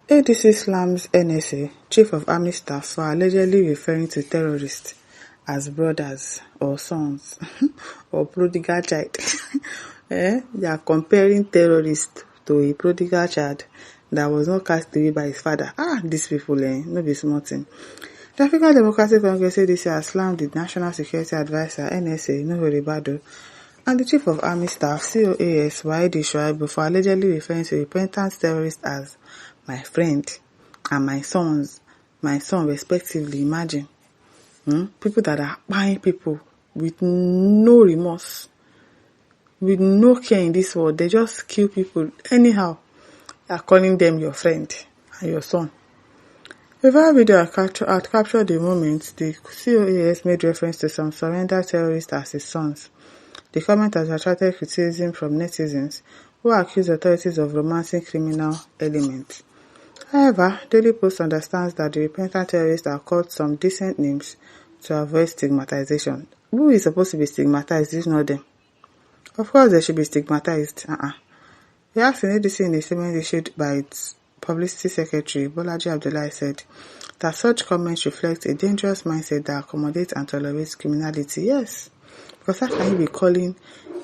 ADC slams NSA Chief of Army Staff for allegedly referring to terrorists as brothers or sons or prodigal child. They are comparing terrorists to a prodigal child that was not cast away by his father. These people, no be small thing. The African Democratic Congress ADC has slammed the National Security Advisor NSA Ribadu and the Chief of Army Staff COAS Shuaibu for allegedly referring to repentant terrorists as my friend and my son respectively. Imagine people that are buying people with no remorse, with no care in this world. They just kill people anyhow. You are calling them your friend and your son. A viral video had captured the moment the COAS made reference to some surrendered terrorists as his sons. The comment has attracted criticism from netizens who accuse authorities of romancing criminal elements. However, Daily Post understands that the repentant terrorists are called some decent names to avoid stigmatization. Who is supposed to be stigmatized if not them? Of course they should be stigmatized. The acting ADC in a statement issued by its Publicity Secretary Bolaji Abdullahi said that such comments reflect a dangerous mindset that accommodates and tolerates criminality. Yes, because how can you be calling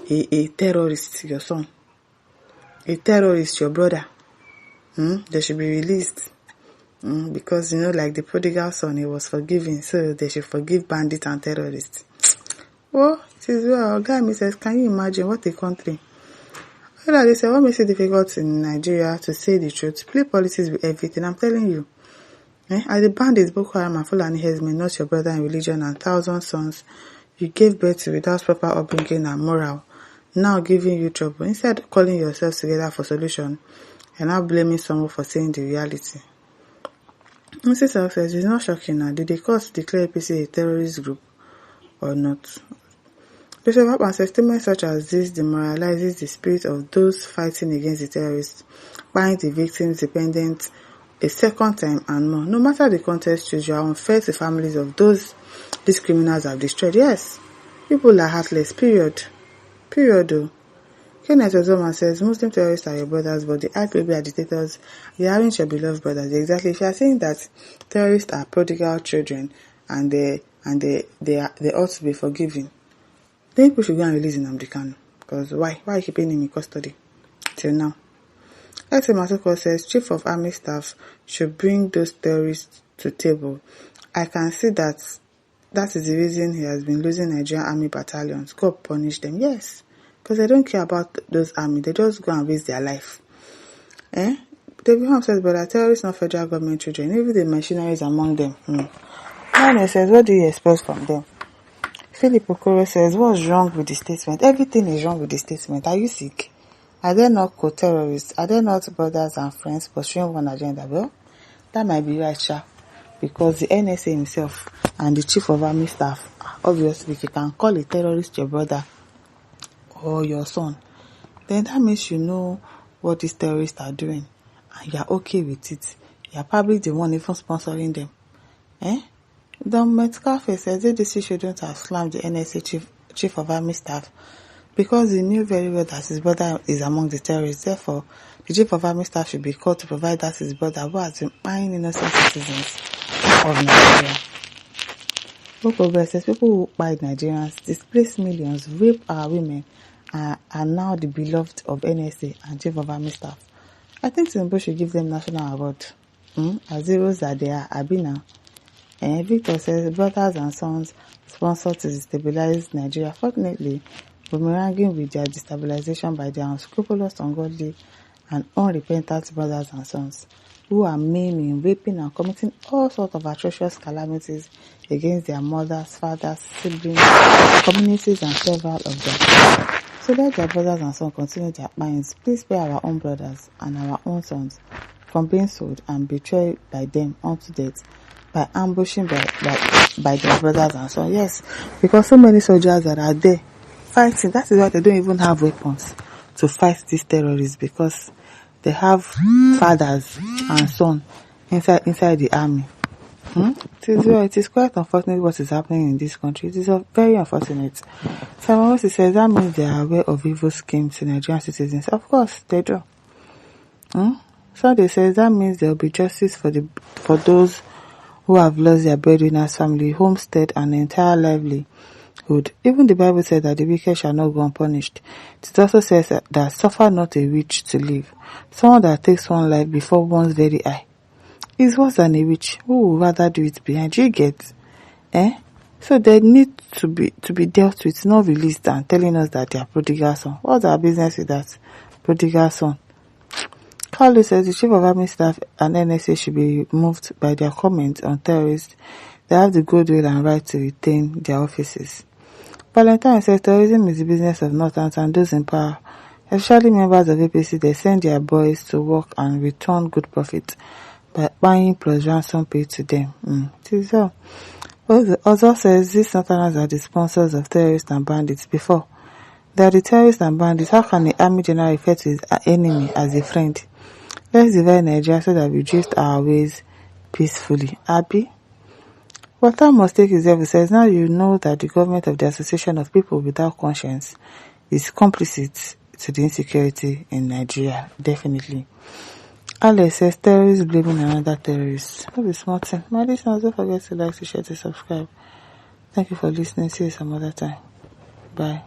a terrorist your son? A terrorist your brother? They should be released. Because, like the prodigal son, he was forgiven, so they should forgive bandits and terrorists. Well, it is well. Guy says, can you imagine what a country? They say, what makes it difficult in Nigeria to say the truth? Play politics with everything, I'm telling you. As the bandits, Boko Haram and Fulani headsmen, not your brother in religion and 1,000 sons you gave birth to without proper upbringing and moral, now giving you trouble. Instead calling yourselves together for solution, and now blaming someone for saying the reality. Mr. Self says, it's not shocking now. Did the court declare APC a terrorist group or not? Bishop Akpan says, statements such as this demoralizes the spirit of those fighting against the terrorists, buying the victims' dependents a second time and more. No matter the context, you are unfair to families of these criminals have destroyed. Yes, people are heartless, period. Though. Kenneth Ozoma says, Muslim terrorists are your brothers, but the IPOB agitators, they aren't your beloved brothers. Exactly. If you are saying that terrorists are prodigal children and they ought to be forgiven, then people should go and release Nnamdi Kanu. Because why? Why are you keeping him in custody till now? Ete Masoko says, Chief of Army Staff should bring those terrorists to table. I can see that is the reason he has been losing Nigerian army battalions. God punish them. Yes. Because they don't care about those army. They just go and waste their life. David Holmes says, but the terrorists not federal government children. Even the machineries among them. Mane says, what do you expect from them? Philip Okoro says, what's wrong with the statement? Everything is wrong with the statement. Are you sick? Are they not co-terrorists? Are they not brothers and friends pursuing one agenda? Well, that might be right, sha. Because the NSA himself and the Chief of Army Staff, obviously, if you can call a terrorist your brother or your son, then that means you know what these terrorists are doing and you're okay with it. You're probably the one even sponsoring them. Don Metcalfe says ADC shouldn't have slammed the NSA chief of Army Staff because he knew very well that his brother is among the terrorists. Therefore, the Chief of Army Staff should be called to provide that his brother who has been buying innocent citizens of Nigeria. Boko says people who buy Nigerians, displace millions, rape our women, are now the beloved of NSA and Chief of Army Staff. I think Tinubu should give them national award. As heroes that they are, Abina. Victor says brothers and sons sponsored to destabilize Nigeria. Fortunately, boomeranging with their destabilization by their unscrupulous, ungodly, and unrepentant brothers and sons who are maiming, raping, and committing all sorts of atrocious calamities against their mothers, fathers, siblings, communities, and several of them. So let their brothers and sons continue their minds. Please spare our own brothers and our own sons from being sold and betrayed by them unto death by ambushing by their brothers and sons. Yes, because so many soldiers that are there fighting, that is why they don't even have weapons to fight these terrorists, because they have fathers and sons inside the army. It is quite unfortunate what is happening in this country. It is very unfortunate. Someone says that means they are aware of evil schemes to Nigerian citizens. Of course, they do. Sunday says that means there will be justice for those who have lost their breadwinner's family, homestead, and entire livelihood. Even the Bible says that the wicked shall not go unpunished. It also says that suffer not a witch to live. Someone that takes one life before one's very eye is worse than a witch who would rather do it behind. You get? So they need to be dealt with, not released and telling us that they are prodigal son. What's our business with that? Prodigal son. Carlos says the Chief of Army Staff and NSA should be moved by their comments on terrorists. They have the goodwill and right to retain their offices. Valentine says terrorism is the business of Northerners and those in power, especially members of APC. They send their boys to work and return good profit by buying plus ransom paid to them. It is so. Also says these Northerners are the sponsors of terrorists and bandits. Before they are the terrorists and bandits, how can the army general refer to his enemy as a friend? Let's divide Nigeria so that we drift our ways peacefully. Abi? Water must take his level says, now you know that the government of the Association of People Without Conscience is complicit to the insecurity in Nigeria. Definitely. Alex says terrorists blaming another terrorist. That is small thing. My listeners, don't forget to like, to share, to subscribe. Thank you for listening. See you some other time. Bye.